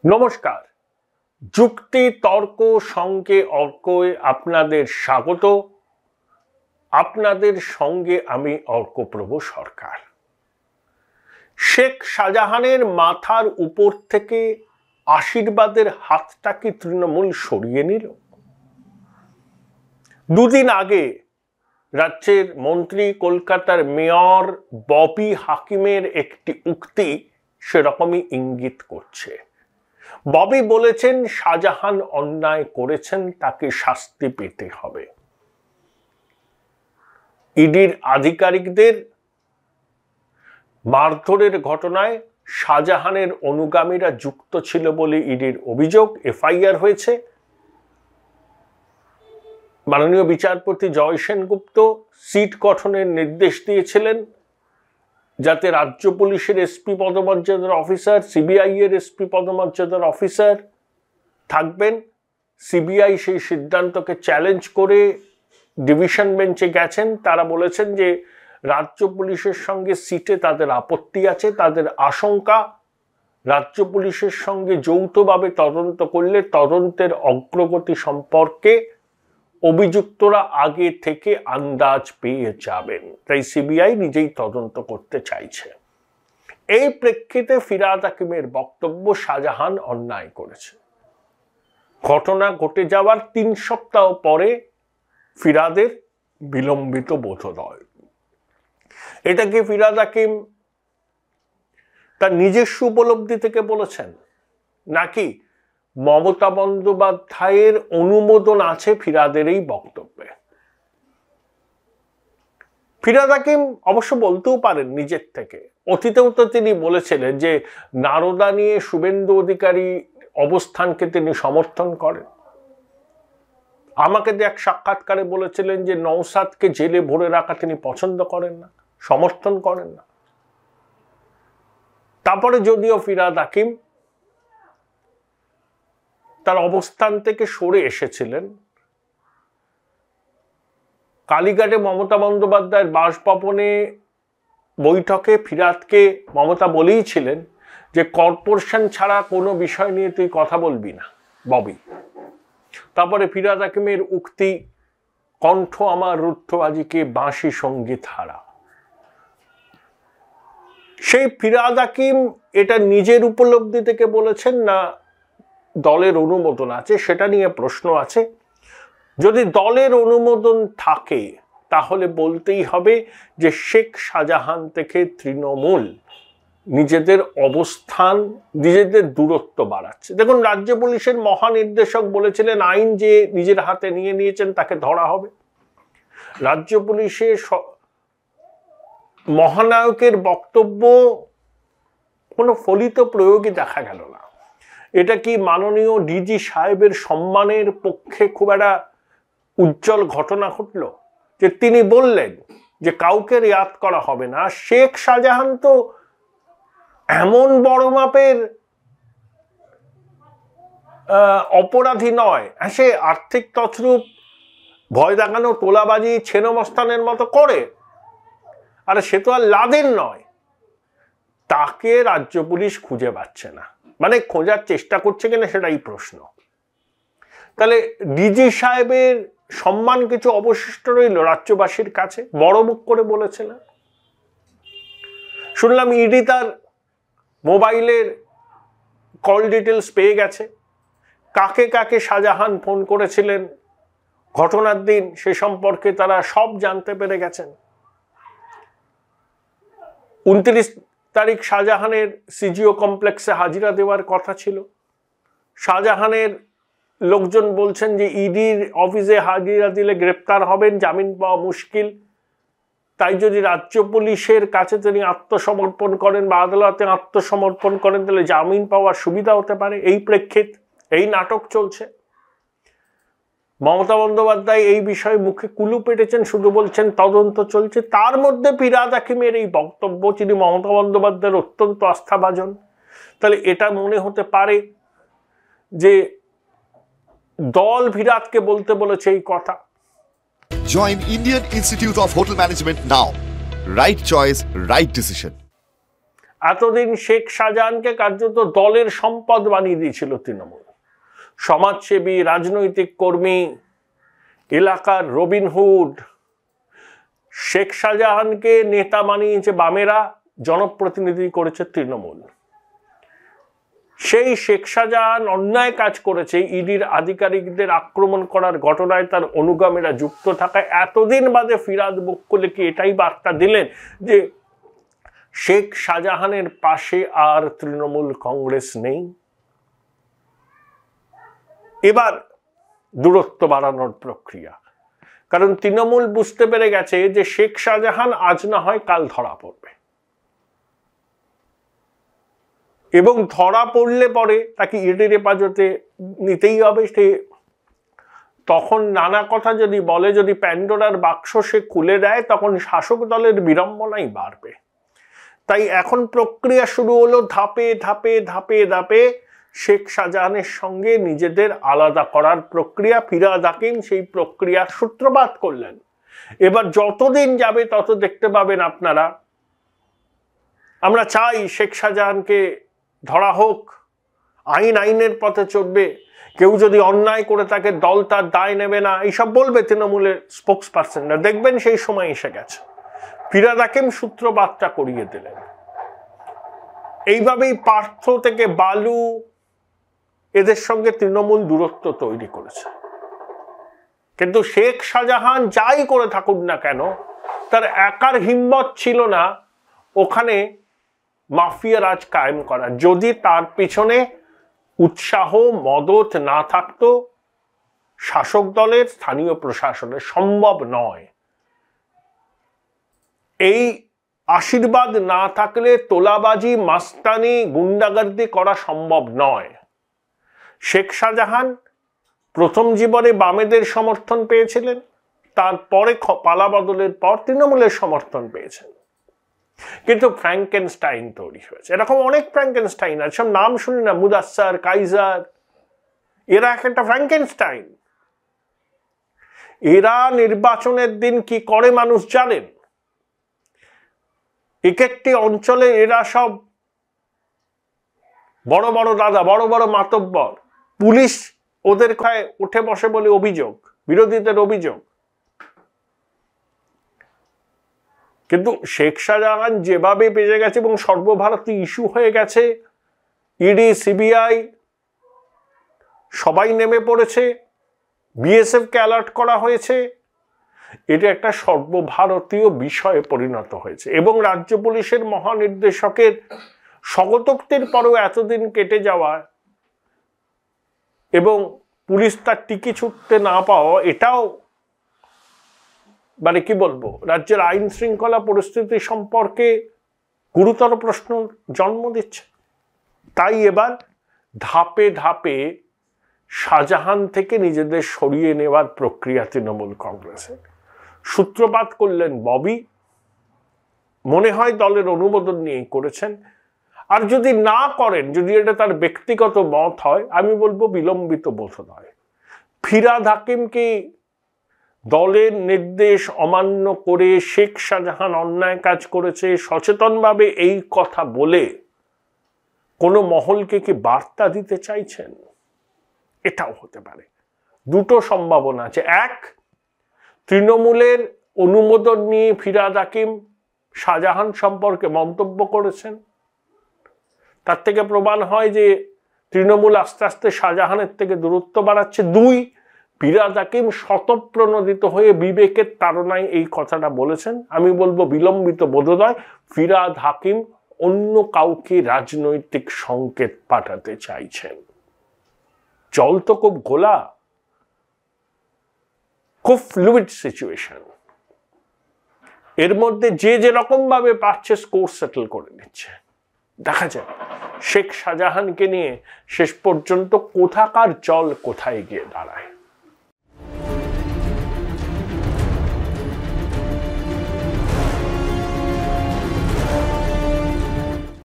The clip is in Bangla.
নমস্কার, যুক্তি তর্ক সঙ্গে অর্কয়ে আপনাদের স্বাগত। আপনাদের সঙ্গে আমি অর্কপ্রভ সরকার। শেখ শাহজাহানের মাথার উপর থেকে আশীর্বাদের হাতটা কি তৃণমূল সরিয়ে নিল? দুদিন আগে রাজ্যের মন্ত্রী কলকাতার মেয়র ববি হাকিমের একটি উক্তি সেরকমই ইঙ্গিত করছে। ববি বলেছেন, শাহজাহান অন্যায় করেছেন, তাকে শাস্তি পেতে হবে। ইডির আধিকারিকদের মারধরের ঘটনায় শাহজাহানের অনুগামীরা যুক্ত ছিল বলে ইডির অভিযোগ। এফআইআর হয়েছে। মাননীয় বিচারপতি জয় সেনগুপ্ত সিট গঠনের নির্দেশ দিয়েছিলেন, যাতে রাজ্য পুলিশের এসপি পদমর্যাদার অফিসার, সিবিআই এর এসপি পদমর্যাদার অফিসার থাকবেন। সিবিআই সেই সিদ্ধান্তকে চ্যালেঞ্জ করে ডিভিশন বেঞ্চে গেছেন। তারা বলেছেন যে রাজ্য পুলিশের সঙ্গে সিটে তাদের আপত্তি আছে। তাদের আশঙ্কা, রাজ্য পুলিশের সঙ্গে যৌথভাবে তদন্ত করলে তদন্তের অগ্রগতি সম্পর্কে অভিযুক্তরা আগে থেকে আন্দাজ পেয়ে যাবেন। তাই সিবিআই নিজেই তদন্ত করতে চাইছে। এই প্রেক্ষিতে ফিরহাদ হাকিমের বক্তব্য, শাহজাহান অন্যায় করেছে। ঘটনা ঘটে যাওয়ার 3 সপ্তাহ পরে ফিরহাদের বিলম্বিত বোধোদয়। এটা কি ফিরহাদ হাকিম তার নিজস্ব উপলব্ধি থেকে বলেছেন, নাকি মমতা বন্দ্যোপাধ্যায়ের অনুমোদন আছে ফিরহাদের এই বক্তব্যে? ফিরহাদ হাকিম অবশ্য বলতেও পারেন নিজের থেকে। অতীতেও তো তিনি বলেছিলেন যে নারদা নিয়ে শুভেন্দু অধিকারী অবস্থানকে তিনি সমর্থন করেন। আমাকে এক সাক্ষাৎকারে বলেছিলেন যে নওশাদকে জেলে ভরে রাখা তিনি পছন্দ করেন না, সমর্থন করেন না। তারপরে যদিও ফিরহাদ হাকিম তার অবস্থান থেকে সরে এসেছিলেন, কালীঘাটে মমতা বন্দ্যোপাধ্যায়ের বাসভবনে বৈঠকে ফিরহাদকে মমতা বলেইছিলেন যে কর্পোরেশন ছাড়া কোনো বিষয় নিয়ে তুই কথা বলবি না ববি। তারপরে ফিরহাদ হাকিমের উক্তি, কণ্ঠ আমার রুদ্ধবাজিকে বাঁশি সঙ্গীত হারা। সেই ফিরহাদ হাকিম এটা নিজের উপলব্ধি থেকে বলেছেন না দলের অনুমোদন আছে, সেটা নিয়ে প্রশ্ন আছে। যদি দলের অনুমোদন থাকে তাহলে বলতেই হবে যে শেখ শাহজাহান থেকে তৃণমূল নিজেদের অবস্থান, নিজেদের দূরত্ব বাড়াচ্ছে। দেখুন, রাজ্য পুলিশের মহানির্দেশক বলেছিলেন আইন যে নিজের হাতে নিয়ে নিয়েছেন তাকে ধরা হবে। রাজ্য পুলিশের মহানায়কের বক্তব্য কোনো ফলিত প্রয়োগই দেখা গেল না। এটা কি মাননীয় ডিজি সাহেবের সম্মানের পক্ষে খুব একটা উজ্জ্বল ঘটনা ঘটল যে তিনি বললেন যে কাউকে রেয়াত করা হবে না? শেখ শাহজাহান তো এমন বড় মাপের অপরাধী নয়। সে আর্থিক তছরূপ, ভয় দেখানো, তোলাবাজি, ছেনমস্তানের মতো করে, আর সে তো আর লাদেন নয়। তাকে রাজ্য পুলিশ খুঁজে পাচ্ছে না, মানে খোঁজার চেষ্টা করছে কিনা সেটাই প্রশ্ন। তাহলে ডিজি সাহেবের সম্মান কিছু অবশিষ্ট রইল রাজ্যবাসীর কাছে? বড় মুখ করে বলেছিলেন। শুনলাম ইডি তার মোবাইলের কল ডিটেলস পেয়ে গেছে, কাকে কাকে শাহজাহান ফোন করেছিলেন ঘটনার দিন সে সম্পর্কে তারা সব জানতে পেরে গেছেন। 29 তারিখ শাহজাহানের সিজিও কমপ্লেক্সে হাজিরা দেওয়ার কথা ছিল। শাহজাহানের লোকজন বলছেন যে ইডির অফিসে হাজিরা দিলে গ্রেপ্তার হবেন, জামিন পাওয়া মুশকিল। তাই যদি রাজ্য পুলিশের কাছে তিনি আত্মসমর্পণ করেন বা আদালতে আত্মসমর্পণ করেন তাহলে জামিন পাওয়ার সুবিধা হতে পারে। এই প্রেক্ষিত এই নাটক চলছে। মমতা বন্দ্যোপাধ্যায় এই বিষয়ে মুখে কুলু পেটেছেন, শুধু বলছেন তদন্ত চলছে। তার মধ্যে ফিরহাদ হাকিমের এই বক্তব্য, তিনি মমতা বন্দ্যোপাধ্যায়ের অত্যন্ত আস্থাভাজন। তাহলে এটা মনে হতে পারে যে দল ফিরহাদকে বলতে বলেছে এই কথা। Join Indian Institute of Hotel Management now. Right choice, right decision. এতদিন শেখ শাহজাহানকে কার্যত দলের সম্পদ বানিয়ে দিয়েছিল তৃণমূল। সমাজসেবী, রাজনৈতিক কর্মী, এলাকার রবিনহুড। শেখ শাহজাহানকে নেতা বানিয়েছে বামেরা, জনপ্রতিনিধি করেছে তৃণমূল। সেই শেখ শাহজাহান অন্যায় কাজ করেছে, ইডির আধিকারিকদের আক্রমণ করার ঘটনায় তার অনুগামীরা যুক্ত থাকায় এতদিন বাদে ফিরাদ বক্কলে কি এটাই বার্তা দিলেন যে শেখ শাহজাহানের পাশে আর তৃণমূল কংগ্রেস নেই। এবার দূরত্ব বাড়ানোর প্রক্রিয়া, কারণ তৃণমূল বুঝতে পেরে গেছে যে শেখ শাহজাহান আজ না হয় কাল ধরা পড়বে, এবং ধরা পড়লে পরে তাকে ইডির হেফাজতে নিতেই হবে। সে তখন নানা কথা যদি বলে, যদি প্যান্ডোরার বাক্স সে খুলে দেয়, তখন শাসক দলের বিড়ম্বনাই বাড়বে। তাই এখন প্রক্রিয়া শুরু হলো ধাপে ধাপে ধাপে ধাপে শেখ শাহজাহানের সঙ্গে নিজেদের আলাদা করার প্রক্রিয়া। ফিরহাদ হাকিম সেই প্রক্রিয়ার সূত্রপাত করলেন। এবার যতদিন যাবে তত দেখতে পাবেন আপনারা, আমরা চাই শেখ শাহজাহানকে ধরা হোক, আইন আইনের পথে চলবে, কেউ যদি অন্যায় করে তাকে দল তার দায় নেবে না, এইসব বলবে তৃণমূলের স্পোক্স পার্সনরা। দেখবেন সেই সময় এসে গেছে। ফিরহাদ হাকিম সূত্রপাতটা করিয়ে দিলেন। এইভাবেই পার্থ থেকে বালু এদের সঙ্গে তৃণমূল দূরত্ব তৈরি করেছে। কিন্তু শেখ শাহজাহান যাই করে থাকুক না কেন, তার একার হিম্মত ছিল না ওখানে মাফিয়া রাজ কায়েম করা, যদি তার পিছনে উৎসাহ মদত না থাকতো শাসক দলের, স্থানীয় প্রশাসনের। সম্ভব নয়। এই আশীর্বাদ না থাকলে তোলাবাজি, মাস্তানি, গুন্ডাগর্দি করা সম্ভব নয়। শেখ শাহজাহান প্রথম জীবনে বামেদের সমর্থন পেয়েছিলেন, তারপরে পালা বদলের পর তৃণমূলের সমর্থন পেয়েছেন। কিন্তু ফ্র্যাঙ্কেনস্টাইন তৈরি হয়েছে। এরকম অনেক ফ্র্যাঙ্কেনস্টাইন আছে, সব নাম শুনি না, মুদাস্সার, কাইজার, এরা একটা ফ্র্যাঙ্কেনস্টাইন। এরা নির্বাচনের দিন কি করে মানুষ জানেন। এক একটি অঞ্চলে এরা সব বড় বড় দাদা, বড় বড় মাতব্বর। পুলিশ ওদের খায় উঠে বসে বলে অভিযোগ, বিরোধীদের অভিযোগ। কিন্তু শেখ শাহজাহান যেভাবে বেজে গেছে এবং সর্বভারতীয় ইস্যু হয়ে গেছে, ইডি, সিবিআই সবাই নেমে পড়েছে, বিএসএফ কে অ্যালার্ট করা হয়েছে, এটা একটা সর্বভারতীয় বিষয়ে পরিণত হয়েছে। এবং রাজ্য পুলিশের মহানির্দেশকের স্বগতোক্তির পরেও এতদিন কেটে যাওয়া এবং পুলিশ তার টিকি ছুটতে না পাওয়া, এটাও মানে কি বলবো, রাজ্যের আইন শৃঙ্খলা পরিস্থিতি সম্পর্কে গুরুতর প্রশ্ন জন্ম দিচ্ছে। তাই এবার ধাপে ধাপে শাহজাহান থেকে নিজেদের সরিয়ে নেওয়ার প্রক্রিয়া তৃণমূল কংগ্রেসের। সূত্রপাত করলেন ববি, মনে হয় দলের অনুমোদন নিয়েই করেছেন। আর যদি না করেন, যদি এটা তার ব্যক্তিগত মত হয়, আমি বলবো বিলম্বিত বোধ নয়। ফিরহাদ হাকিমকে দলের নির্দেশ অমান্য করে শেখ শাহজাহান অন্যায় কাজ করেছে সচেতনভাবে এই কথা বলে কোনো মহলকে কি বার্তা দিতে চাইছেন? এটাও হতে পারে। দুটো সম্ভাবনা আছে। এক, তৃণমূলের অনুমোদন নিয়ে ফিরহাদ হাকিম শাহজাহান সম্পর্কে মন্তব্য করেছেন, তার থেকে প্রমাণ হয় যে তৃণমূল আস্তে আস্তে শাহজাহানের থেকে দূরত্ব বাড়াচ্ছে। দুই, ফিরহাদ হাকিম স্বতঃপ্রণোদিত হয়ে বিবেকের তাড়নায় এই কথাটা বলেছেন। আমি বলবো বিলম্বিত বোধোদয়। ফিরহাদ হাকিম অন্য কাউকে রাজনৈতিক সংকেত পাঠাতে চাইছেন। জল তো খুব ঘোলা, খুব ফ্লুইড সিচুয়েশন। এর মধ্যে যে যেরকম ভাবে পারছে স্কোর সেটেল করে নিচ্ছে। দেখা যায় শেখ শাহজাহানকে নিয়ে শেষ পর্যন্ত কোথাকার জল কোথায় গিয়ে দাঁড়ায়।